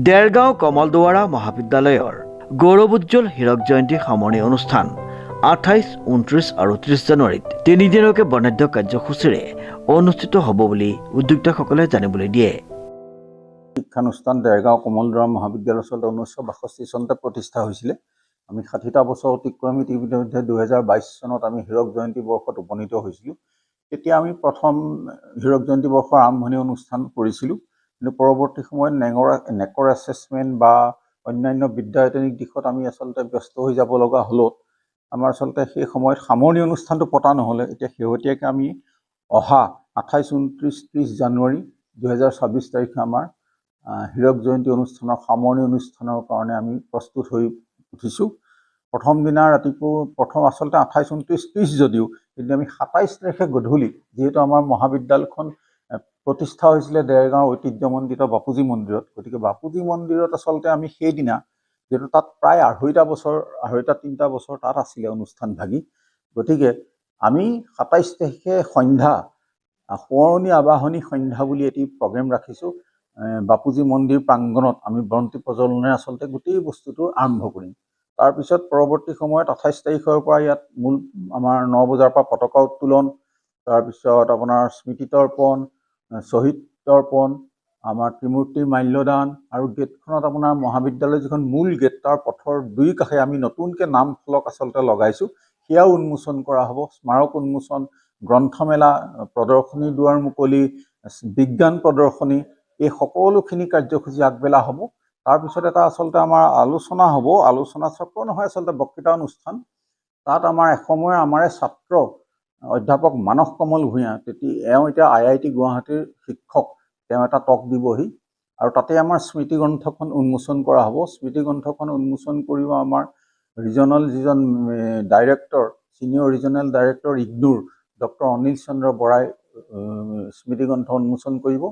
দেৰগাঁও কমলদুৱাৰা মহাবিদ্যালয়ৰ গৌৰৱোজ্জ্বল হীৰক জয়ন্তী সামৰণি অনুষ্ঠান 28, 29 আৰু 30 জানুৱাৰীত 3 দিনলৈকে বৰ্ণাঢ্য কাৰ্যসূচীৰে অনুষ্ঠিত হ'ব বুলি উদ্যোক্তাসকলে জানিবলৈ দিয়ে। শিক্ষানুষ্ঠান দেৰগাঁও কমলদুৱাৰা মহাবিদ্যালয় 1962 চনতে প্ৰতিষ্ঠা হৈছিলে। আমি 60টা বছৰ অতিক্ৰমি ইতিমধ্যে 2022 চনত আমি হীৰক জয়ন্তী বৰ্ষত উপনীত হৈছিলোঁ। তেতিয়া আমি প্ৰথম হীৰক জয়ন্তী বৰ্ষৰ আৰম্ভণি অনুষ্ঠান কৰিছিলোঁ, কিন্তু পৰৱৰ্তী সময়ত নেকৰ এছেছমেণ্ট বা অন্যান্য বিদ্যায়তনিক দিশত আমি আচলতে ব্যস্ত হৈ যাব লগা হ'লত আমাৰ আচলতে সেই সময়ত সামৰণি অনুষ্ঠানটো পতা নহ'লে। এতিয়া শেহতীয়াকৈ আমি অহা 28, 29, 30 জানুৱাৰী 2026 তাৰিখে আমাৰ হীৰক জয়ন্তী অনুষ্ঠানৰ সামৰণি অনুষ্ঠানৰ কাৰণে আমি প্ৰস্তুত হৈ উঠিছোঁ। প্ৰথম দিনা ৰাতিপুৱা আচলতে 28, 29, 30 যদিও, কিন্তু আমি 27 তাৰিখে গধূলি, যিহেতু আমাৰ মহাবিদ্যালয়খন প্ৰতিষ্ঠা হৈছিলে দেৰগাঁৱৰ ঐতিহ্যমণ্ডিত বাপুজী মন্দিৰত, গতিকে বাপুজী মন্দিৰত আচলতে আমি সেইদিনা, যিহেতু তাত প্ৰায় 3টা বছৰ তাত আছিলে অনুষ্ঠান ভাগি, গতিকে আমি 27 তাৰিখে সন্ধ্যা সোঁৱৰণি আবাহনী সন্ধ্যা বুলি এটি প্ৰগ্ৰেম ৰাখিছোঁ। বাপুজী মন্দিৰ প্ৰাংগণত আমি বন্তি প্ৰজ্বলনেৰে আচলতে গোটেই বস্তুটো আৰম্ভ কৰিম। তাৰপিছত পৰৱৰ্তী সময়ত 28 তাৰিখৰ পৰা ইয়াত মূল আমাৰ 9 বজাৰ পৰা পতাকা উত্তোলন, তাৰপিছত আপোনাৰ স্মৃতিতৰ্পণ, শ্বহীদ তৰ্পণ, আমাৰ ত্ৰিমূৰ্তিৰ মাল্যদান আৰু গেটখনত আপোনাৰ মহাবিদ্যালয়ৰ যিখন মূল গেট তাৰ পথৰ দুই কাষে আমি নতুনকৈ নাম ফলক আচলতে লগাইছোঁ, সেয়াও উন্মোচন কৰা হ'ব। স্মাৰক উন্মোচন, গ্ৰন্থমেলা, প্ৰদৰ্শনী দুৱাৰ মুকলি, বিজ্ঞান প্ৰদৰ্শনী, এই সকলোখিনি কাৰ্যসূচী আগবেলা হ'ব। তাৰপিছত এটা আচলতে আমাৰ আলোচনা হ'ব, আলোচনা চক্ৰ নহয়, আচলতে বক্তৃতা অনুষ্ঠান। তাত আমাৰ এসময়ৰ আমাৰে ছাত্ৰ অধ্যাপক মানস কমল ভূঞা, এওঁ এতিয়া IIT গুৱাহাটীৰ শিক্ষক, তেওঁ এটা টক দিবহি আৰু তাতে আমাৰ স্মৃতি গ্ৰন্থখন উন্মোচন কৰা হ'ব। স্মৃতি গ্ৰন্থখন উন্মোচন কৰিব আমাৰ ৰিজনেল যিজন ডাইৰেক্টৰ, ছিনিয়ৰ ৰিজনেল ডাইৰেক্টৰ ইগনুৰ ডক্টৰ অনিল চন্দ্ৰ বৰাই স্মৃতি গ্ৰন্থ উন্মোচন কৰিব।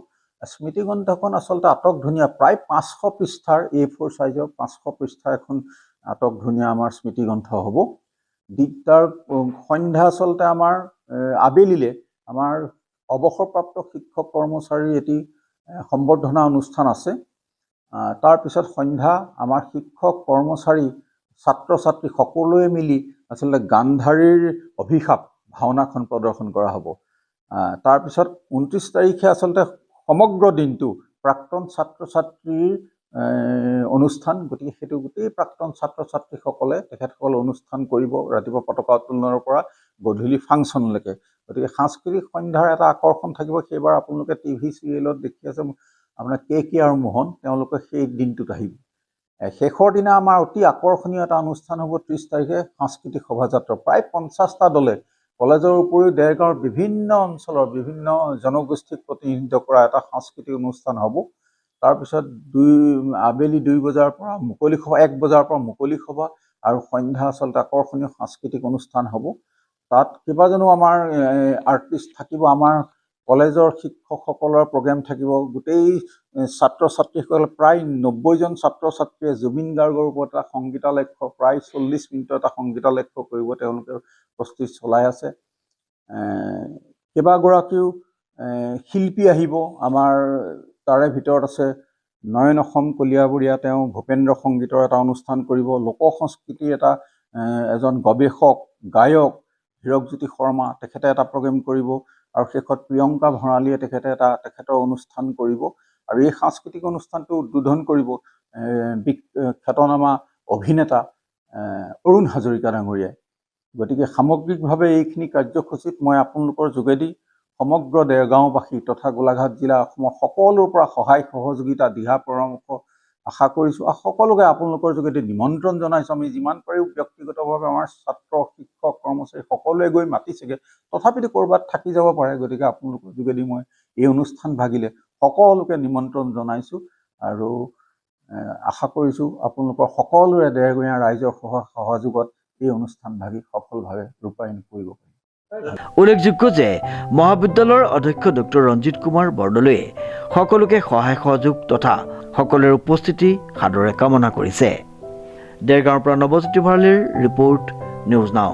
স্মৃতি গ্ৰন্থখন আচলতে আটক ধুনীয়া, প্ৰায় 500 পৃষ্ঠাৰ A4 চাইজৰ 500 পৃষ্ঠাৰ এখন আটক ধুনীয়া আমাৰ স্মৃতি গ্ৰন্থ হ'ব। তাৰ সন্ধ্যা আচলতে আমাৰ আবেলিলে আমাৰ অৱসৰপ্ৰাপ্ত শিক্ষক কৰ্মচাৰীৰ এটি সম্বৰ্ধনা অনুষ্ঠান আছে। তাৰপিছত সন্ধ্যা আমাৰ শিক্ষক কৰ্মচাৰী ছাত্ৰ ছাত্ৰী সকলোৱে মিলি আচলতে গান্ধাৰীৰ অভিশাপ ভাওনাখন প্ৰদৰ্শন কৰা হ'ব। তাৰপিছত 29 তাৰিখে আচলতে সমগ্ৰ দিনটো প্ৰাক্তন ছাত্ৰ ছাত্ৰীৰ অনুষ্ঠান, গতিকে সেইটো গোটেই প্ৰাক্তন ছাত্ৰ ছাত্ৰীসকলে তেখেতসকলে অনুষ্ঠান কৰিব ৰাতিপুৱা পতাকা উত্তোলনৰ পৰা গধূলি ফাংচনলৈকে। গতিকে সাংস্কৃতিক সন্ধ্যাৰ এটা আকৰ্ষণ থাকিব। সেইবাৰ আপোনালোকে টিভি চিৰিয়েলত দেখি আছে আপোনাৰ কে আৰু মোহন, তেওঁলোকে সেই দিনটোত আহিব। শেষৰ দিনা আমাৰ অতি আকৰ্ষণীয় এটা অনুষ্ঠান হ'ব 30 তাৰিখে সাংস্কৃতিক শোভাযাত্ৰা। প্ৰায় 50টা দলে কলেজৰ উপৰিও দেৰগাঁৱৰ বিভিন্ন অঞ্চলৰ বিভিন্ন জনগোষ্ঠীক প্ৰতিনিধিত্ব কৰা এটা সাংস্কৃতিক অনুষ্ঠান হ'ব। তাৰপিছত আবেলি 2 বজাৰ পৰা মুকলি সভা, 1 বজাৰ পৰা মুকলি সভা আৰু সন্ধ্যা আচলতে আকৰ্ষণীয় সাংস্কৃতিক অনুষ্ঠান হ'ব। তাত কেইবাজনো আমাৰ আৰ্টিষ্ট থাকিব, আমাৰ কলেজৰ শিক্ষকসকলৰ প্ৰগ্ৰেম থাকিব। গোটেই ছাত্ৰ ছাত্ৰীসকলে প্ৰায় 90জন ছাত্ৰ ছাত্ৰীয়ে জুবিন গাৰ্গৰ ওপৰত এটা সংগীতালক্ষ্য, প্ৰায় 40 মিনিটৰ এটা সংগীতালক্ষ্য কৰিব, তেওঁলোকে প্ৰস্তুতি চলাই আছে। কেইবাগৰাকীও শিল্পী আহিব আমাৰ, তাৰে ভিতৰত আছে নয়ন অসম কলিয়াবৰীয়া, তেওঁ ভূপেন্দ্ৰ সংগীতৰ এটা অনুষ্ঠান কৰিব। লোক সংস্কৃতিৰ এজন গৱেষক গায়ক হীৰকজ্যোতি শৰ্মা, তেখেতে এটা প্ৰগ্ৰেম কৰিব আৰু শেষত প্ৰিয়ংকা ভঁৰালীয়ে তেখেতৰ অনুষ্ঠান কৰিব। আৰু এই সাংস্কৃতিক অনুষ্ঠানটো উদ্বোধন কৰিব খ্যাতনামা অভিনেতা অৰুণ হাজৰিকা ডাঙৰীয়াই। গতিকে সামগ্ৰিকভাৱে এইখিনি কাৰ্যসূচীত মই আপোনালোকৰ যোগেদি সমগ্ৰ দেৰগাঁওবাসী তথা গোলাঘাট জিলা অসমৰ সকলোৰ পৰা সহায় সহযোগিতা দিহা পৰামৰ্শ আশা কৰিছোঁ আৰু সকলোকে আপোনালোকৰ যোগেদি নিমন্ত্ৰণ জনাইছোঁ। আমি যিমান পাৰোঁ ব্যক্তিগতভাৱে আমাৰ ছাত্ৰ শিক্ষক কৰ্মচাৰী সকলোৱে গৈ মাতিছেগৈ, তথাপিতো ক'ৰবাত থাকি যাব পাৰে। গতিকে আপোনালোকৰ যোগেদি মই এই অনুষ্ঠান ভাগিলে সকলোকে নিমন্ত্ৰণ জনাইছোঁ আৰু আশা কৰিছোঁ আপোনালোকৰ সকলোৰে দেৰগাঁৱৰ ৰাইজৰ সহযোগত এই অনুষ্ঠান ভাগি সফলভাৱে ৰূপায়ণ কৰিব পাৰিম। উল্লেখযোগ্য যে মহাবিদ্যালয়ৰ অধ্যক্ষ ডক্টৰ ৰঞ্জিত কুমাৰ বৰদলৈয়ে সকলোকে সহায় সহযোগ তথা সকলোৰে উপস্থিতি সাদৰে কামনা কৰিছে। দেৰগাঁৱৰ পৰা নৱজ্যোতি ভঁৰালীৰ ৰিপৰ্ট, নিউজ নাও।